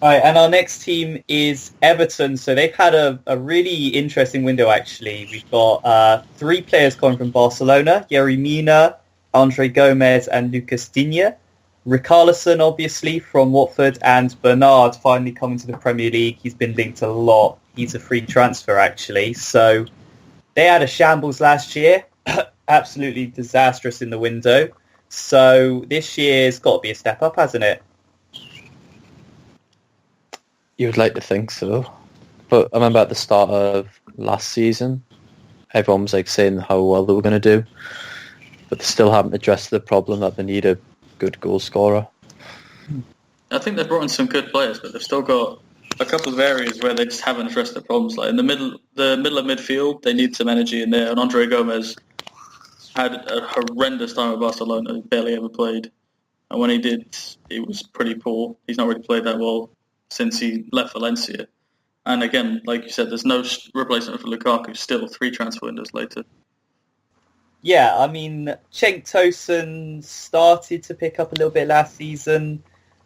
All right, and our next team is Everton. So they've had a really interesting window, actually. We've got three players coming from Barcelona: Yerry Mina, Andre Gomes, and Lucas Digne. Richarlison, obviously, from Watford, and Bernard finally coming to the Premier League. He's been linked a lot. He's a free transfer, actually. So they had a shambles last year. Absolutely disastrous in the window. So this year's got to be a step up, hasn't it? You would like to think so. But I remember at the start of last season, everyone was saying how well they were going to do. But they still haven't addressed the problem that they need a good goal scorer. I think they've brought in some good players, but they've still got a couple of areas where they just haven't addressed the problems. Like in the middle of midfield, they need some energy in there. And Andre Gomes had a horrendous time at Barcelona. He barely ever played, and when he did, he was pretty poor. He's not really played that well since he left Valencia. And again, like you said, there's no replacement for Lukaku. Still, 3 transfer windows later. Yeah, I mean, Cenk Tosun started to pick up a little bit last season,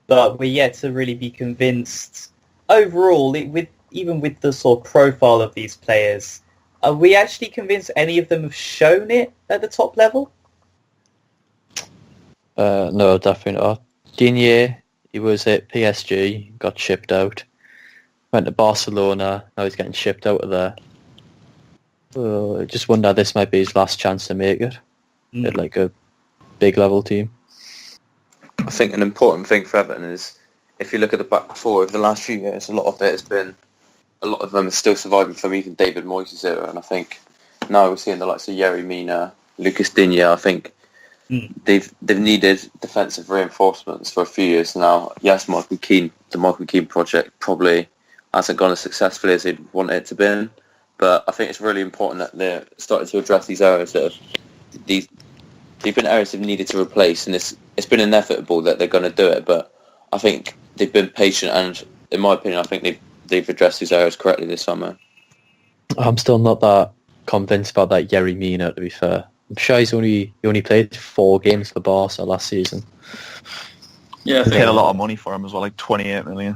but we're yet to really be convinced. Overall, even with the sort of profile of these players, are we actually convinced any of them have shown it at the top level? No, definitely not. Digne, he was at PSG, got shipped out. Went to Barcelona, now he's getting shipped out of there. I just wonder this might be his last chance to make it at like a big level team. I think an important thing for Everton is if you look at the back four over the last few years, a lot of them are still surviving from even David Moyes' era, and I think now we're seeing the likes of Yerry Mina, Lucas Digne. I think they've needed defensive reinforcements for a few years now. Yes, the Michael Keane project probably hasn't gone as successfully as they'd want it to be. But I think it's really important that they're starting to address these areas they've been areas they've needed to replace, and it's been inevitable that they're going to do it. But I think they've been patient, and in my opinion, I think they've addressed these areas correctly this summer. I'm still not that convinced about that Yerry Mina, to be fair. I'm sure he only played 4 games for Barca last season. Yeah, they paid a lot of money for him as well, like 28 million.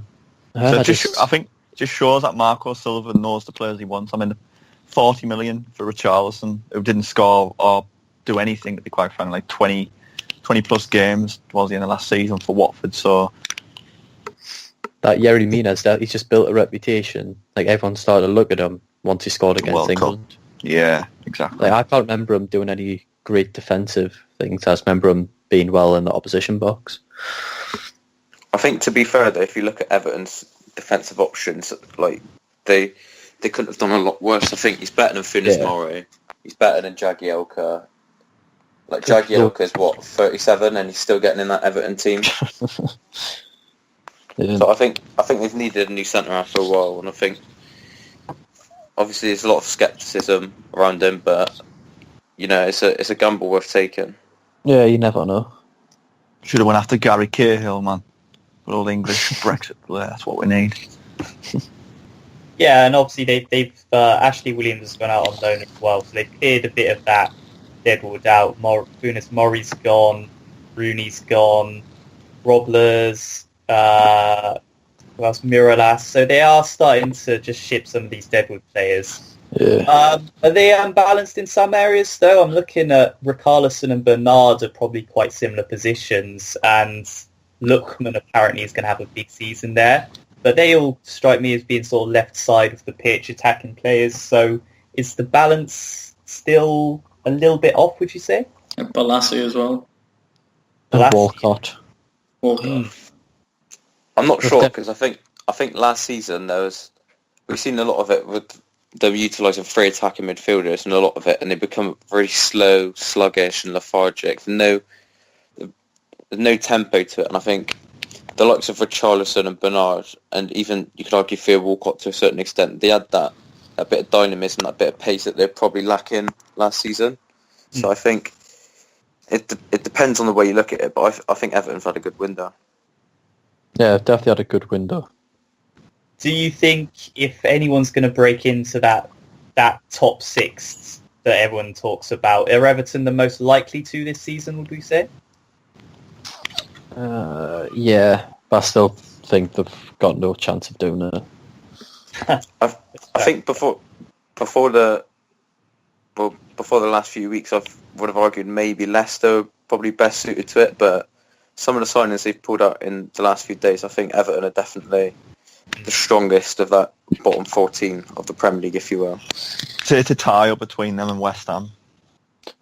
I think just shows that Marco Silva knows the players he wants. I mean, 40 million for Richarlison, who didn't score or do anything, to be quite frank, like 20 plus games towards the end of last season for Watford. So that Yerry Mina, he's just built a reputation. Like everyone started to look at him once he scored against England. Yeah, exactly. Like, I can't remember him doing any great defensive things. I just remember him being well in the opposition box. I think, to be fair though, if you look at Everton's defensive options, like they couldn't have done a lot worse. I think he's better than Funes Mori. He's better than Jagielka. Like Jagielka is 37, and he's still getting in that Everton team. Yeah. So I think they've needed a new centre half for a while, and I think obviously there's a lot of scepticism around him, but you know it's a gamble worth taking. Yeah, you never know. Should have went after Gary Cahill, man. With all the English Brexit player, that's what we need. Yeah, and obviously they've Ashley Williams has gone out on loan as well, so they've cleared a bit of that deadwood out. Funes Mori's gone, Rooney's gone, Robles, who else? Miralas. So they are starting to just ship some of these deadwood players. Yeah. Are they unbalanced in some areas though? I'm looking at Richarlison and Bernard are probably quite similar positions, and Lookman apparently is going to have a big season there. But they all strike me as being sort of left side of the pitch, attacking players. So is the balance still a little bit off, would you say? And Balassi as well. And Walcott. I'm not sure, because I think last season we've seen a lot of it with them utilising 3 attacking midfielders, and a lot of it, and they become very slow, sluggish and lethargic. There's no tempo to it, and I think the likes of Richarlison and Bernard, and even you could argue Theo Walcott to a certain extent, they had that bit of dynamism, that bit of pace that they're probably lacking last season. So I think it depends on the way you look at it, but I think Everton's had a good window. Yeah, definitely had a good window. Do you think if anyone's going to break into that top 6 that everyone talks about, are Everton the most likely to this season, would we say? Yeah, but I still think they've got no chance of doing it. I think before the last few weeks, I would have argued maybe Leicester probably best suited to it, but some of the signings they've pulled out in the last few days, I think Everton are definitely the strongest of that bottom 14 of the Premier League, if you will. So it's a tie up between them and West Ham.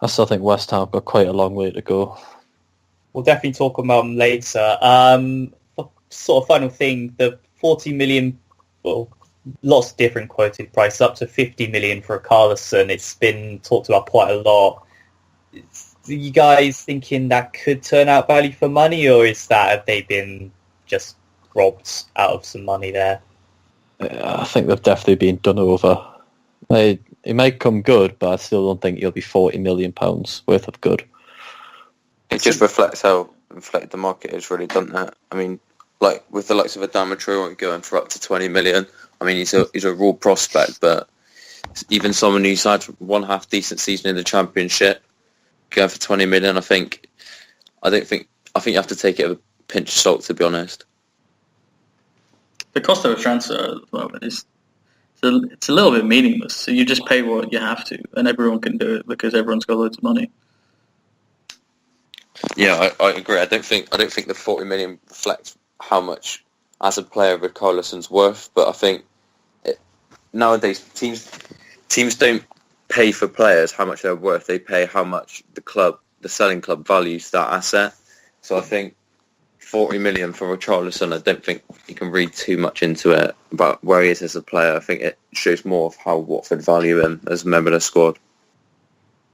I still think West Ham have got quite a long way to go. We'll definitely talk about them later. Sort of final thing, the 40 million, well, lots of different quoted prices, up to 50 million for Richarlison. It's been talked about quite a lot. Are you guys thinking that could turn out value for money, or have they been just robbed out of some money there? I think they've definitely been done over. It might come good, but I still don't think it'll be £40 million worth of good. It just reflects how inflated the market is, really, doesn't it? I mean, like with the likes of Adama Traoré going for up to 20 million. I mean, he's a raw prospect, but even someone who's had one half decent season in the Championship going for 20 million, I think you have to take it with a pinch of salt, to be honest. The cost of a transfer at the moment is it's a little bit meaningless. So you just pay what you have to, and everyone can do it because everyone's got loads of money. Yeah, I agree. I don't think the 40 million reflects how much as a player Richarlison's worth, but I think nowadays teams don't pay for players how much they're worth. They pay how much the selling club values that asset. So I think 40 million for Richarlison, I don't think you can read too much into it about where he is as a player. I think it shows more of how Watford value him as a member of the squad.